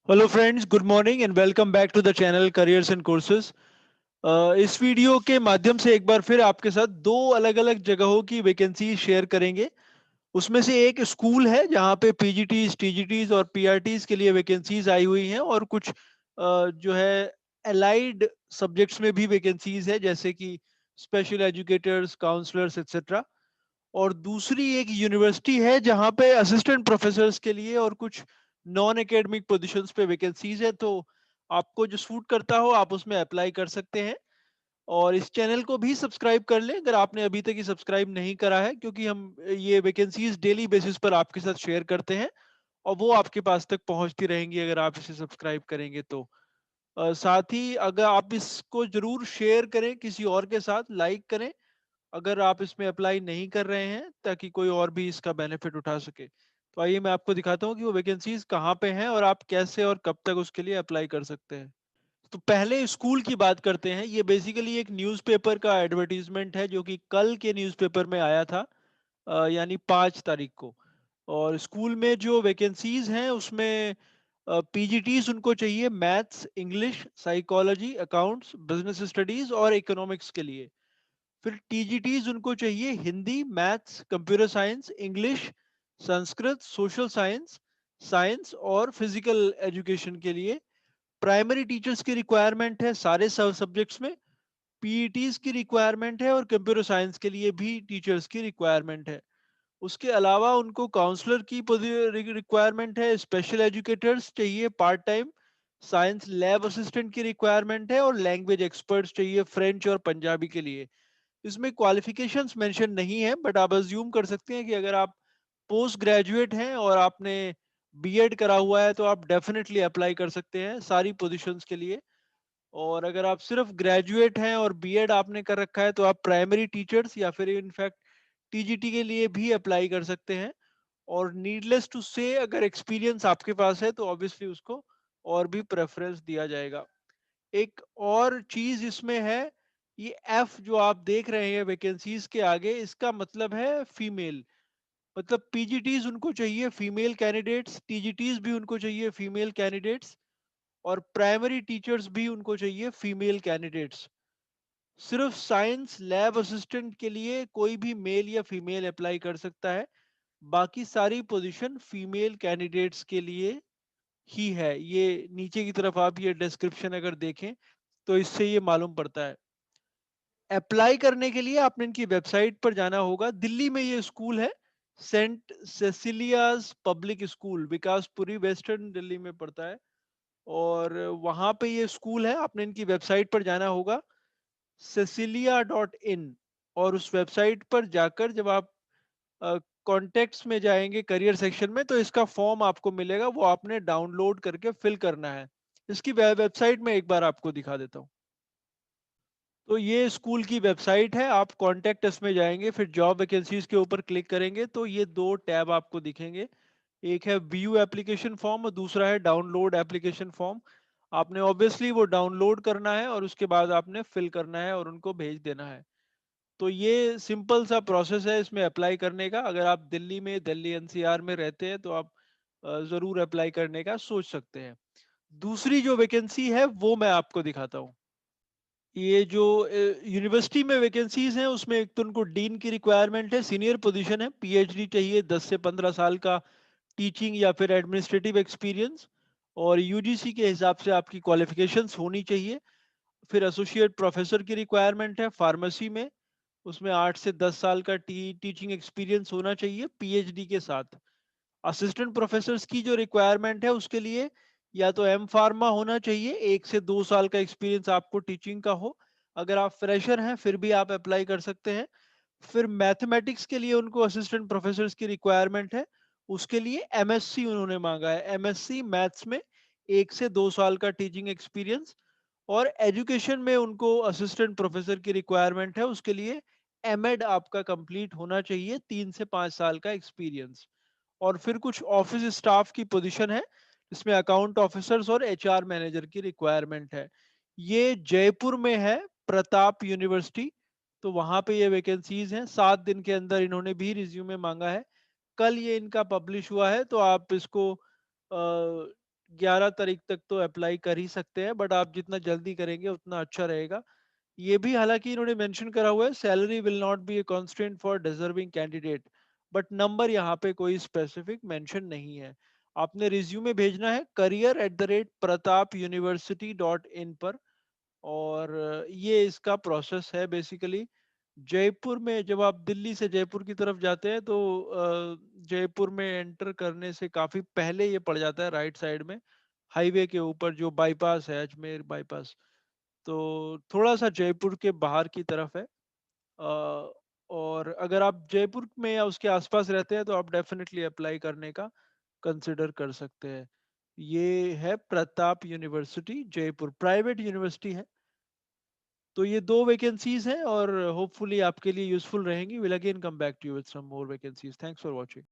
Hello friends, good morning and welcome back to the channel careers and courses. इस video के माध्यम से एक बार फिर आपके साथ दो अलग अलग जगहों की वैकेंसी शेयर करेंगे। उसमें से एक स्कूल है जहाँ पे पीजीटीज, टीजीटीज और पीआरटीज के लिए वैकेंसीज आई हुई हैं, और कुछ जो है अलाइड सब्जेक्ट्स में भी वैकेंसीज है, जैसे कि स्पेशल एजुकेटर्स, काउंसलर्स एक्सेट्रा। और दूसरी एक यूनिवर्सिटी है जहाँ पे असिस्टेंट प्रोफेसर्स के लिए और कुछ नॉन एकेडमिक पोजीशंस पे वैकेंसीज है। तो आपको जो सूट करता हो आप उसमें अप्लाई कर सकते हैं। और इस चैनल को भी सब्सक्राइब कर लें अगर आपने अभी तक ही सब्सक्राइब नहीं करा है, क्योंकि हम ये वैकेंसीज डेली बेसिस पर आपके साथ शेयर करते हैं और वो आपके पास तक पहुंचती रहेंगी अगर आप इसे सब्सक्राइब करेंगे तो। साथ ही अगर आप इसको जरूर शेयर करें, किसी और के साथ लाइक करें अगर आप इसमें अप्लाई नहीं कर रहे हैं, ताकि कोई और भी इसका बेनिफिट उठा सके। तो आइए मैं आपको दिखाता हूँ कि वो वैकेंसीज कहाँ पे हैं और आप कैसे और कब तक उसके लिए अप्लाई कर सकते हैं। तो पहले स्कूल की बात करते हैं। ये बेसिकली एक न्यूज़पेपर का एडवर्टीजमेंट है जो कि कल के न्यूज़पेपर में आया था, यानी 5 तारीख को। और स्कूल में जो वैकेंसीज हैं उसमें पीजीटीज उनको चाहिए maths, English, psychology, accounts, business studies और इकोनॉमिक्स के लिए। फिर टीजीटीज उनको चाहिए Hindi, maths, computer science, English, Sanskrit, social science, science और फिजिकल एजुकेशन के लिए। प्राइमरी टीचर्स की रिक्वायरमेंट है सारे सब सब्जेक्ट्स में। पीईटीज की रिक्वायरमेंट है और कंप्यूटर साइंस के लिए भी टीचर्स की रिक्वायरमेंट है। उसके अलावा उनको काउंसलर की रिक्वायरमेंट है, स्पेशल एजुकेटर्स चाहिए part time, science lab assistant की रिक्वायरमेंट है और लैंग्वेज एक्सपर्ट्स चाहिए फ्रेंच और पंजाबी के लिए। इसमें क्वालिफिकेशंस मेंशन नहीं है, बट आप अज्यूम कर सकते हैं कि अगर आप पोस्ट ग्रेजुएट हैं और आपने बीएड करा हुआ है तो आप डेफिनेटली अप्लाई कर सकते हैं सारी पोजीशंस के लिए। और अगर आप सिर्फ ग्रेजुएट हैं और बीएड आपने कर रखा है तो आप प्राइमरी टीचर्स या फिर इनफैक्ट टीजीटी के लिए भी अप्लाई कर सकते हैं। और नीडलेस टू से अगर एक्सपीरियंस आपके पास है तो ऑब्वियसली उसको और भी प्रेफरेंस दिया जाएगा। एक और चीज इसमें है, ये एफ जो आप देख रहे हैं वैकेंसीज के आगे, इसका मतलब है फीमेल। मतलब पीजीटीज उनको चाहिए फीमेल कैंडिडेट्स, टीजीटीज भी उनको चाहिए फीमेल कैंडिडेट्स, और प्राइमरी टीचर्स भी उनको चाहिए फीमेल कैंडिडेट्स। सिर्फ साइंस लैब असिस्टेंट के लिए कोई भी मेल या फीमेल अप्लाई कर सकता है। बाकी सारी पोजीशन फीमेल कैंडिडेट्स के लिए ही है। ये नीचे की तरफ आप ये डिस्क्रिप्शन अगर देखें तो इससे ये मालूम पड़ता है। अप्लाई करने के लिए आपने इनकी वेबसाइट पर जाना होगा। दिल्ली में ये स्कूल है, Saint Cecilia's public school, Vikaspuri, western Delhi में पड़ता है। और वहां पे ये स्कूल है, आपने इनकी वेबसाइट पर जाना होगा, cecilia.in। और उस वेबसाइट पर जाकर जब आप कॉन्टेक्ट्स में जाएंगे करियर सेक्शन में, तो इसका फॉर्म आपको मिलेगा, वो आपने डाउनलोड करके फिल करना है। इसकी वेबसाइट में एक बार आपको दिखा देता हूँ। तो ये स्कूल की वेबसाइट है। आप कॉन्टेक्ट अस में जाएंगे, फिर जॉब वैकेंसीज के ऊपर क्लिक करेंगे तो ये दो टैब आपको दिखेंगे। एक है व्यू एप्लीकेशन फॉर्म और दूसरा है डाउनलोड एप्लीकेशन फॉर्म। आपने ऑब्वियसली वो डाउनलोड करना है और उसके बाद आपने फिल करना है और उनको भेज देना है। तो ये सिंपल सा प्रोसेस है इसमें अप्लाई करने का। अगर आप दिल्ली में, दिल्ली एनसीआर में रहते हैं तो आप जरूर अप्लाई करने का सोच सकते हैं। दूसरी जो वैकेंसी है वो मैं आपको दिखाता हूँ। ये जो यूनिवर्सिटी में वैकेंसीज हैं उसमें एक तो उनको डीन की रिक्वायरमेंट है, सीनियर पोजीशन है, पीएचडी चाहिए, 10 से 15 साल का टीचिंग या फिर एडमिनिस्ट्रेटिव एक्सपीरियंस, और यूजीसी के हिसाब से आपकी क्वालिफिकेशंस होनी चाहिए। फिर एसोसिएट प्रोफेसर की रिक्वायरमेंट है फार्मेसी में, उसमें 8 से 10 साल का टीचिंग एक्सपीरियंस होना चाहिए पीएचडी के साथ। असिस्टेंट प्रोफेसर्स की जो रिक्वायरमेंट है उसके लिए या तो एम फार्मा होना चाहिए, 1 से 2 साल का एक्सपीरियंस आपको टीचिंग का हो। अगर आप फ्रेशर हैं फिर भी आप अप्लाई कर सकते हैं। फिर मैथमेटिक्स के लिए उनको असिस्टेंट प्रोफेसर्स की रिक्वायरमेंट है, उसके लिए एमएससी उन्होंने मांगा है, एमएससी मैथ्स में 1 से 2 साल का टीचिंग एक्सपीरियंस। और एजुकेशन में उनको असिस्टेंट प्रोफेसर की रिक्वायरमेंट है, उसके लिए एमएड आपका कंप्लीट होना चाहिए, 3 से 5 साल का एक्सपीरियंस। और फिर कुछ ऑफिस स्टाफ की पोजीशन है जिसमें अकाउंट ऑफिसर्स और एचआर मैनेजर की रिक्वायरमेंट है। ये जयपुर में है, प्रताप यूनिवर्सिटी। तो वहां पे ये वैकेंसीज हैं। 7 दिन के अंदर इन्होंने भी रिज्यूमे मांगा है। कल ये इनका पब्लिश हुआ है, तो आप इसको 11 तारीख तक तो अप्लाई कर ही सकते हैं, बट आप जितना जल्दी करेंगे उतना अच्छा रहेगा। ये भी हालांकि इन्होंने मेंशन करा हुआ है, salary will not be a constant for deserving candidate, but number यहाँ पे कोई स्पेसिफिक मेंशन नहीं है। आपने रिज्यूमे भेजना है career@pratapuniversity.in पर। और ये इसका प्रोसेस है बेसिकली। जयपुर में जब आप दिल्ली से जयपुर की तरफ जाते हैं तो जयपुर में एंटर करने से काफी पहले ये पड़ जाता है, राइट साइड में हाईवे के ऊपर जो बाईपास है, अजमेर बाईपास। तो थोड़ा सा जयपुर के बाहर की तरफ है। और अगर आप जयपुर में या उसके आसपास रहते हैं तो आप डेफिनेटली अप्लाई करने का कंसिडर कर सकते हैं। ये है Pratap university Jaipur, private university है। तो ये दो वैकेंसीज हैं और होपफुली आपके लिए यूजफुल रहेंगी। Will again come back to you with some more vacancies. Thanks for watching.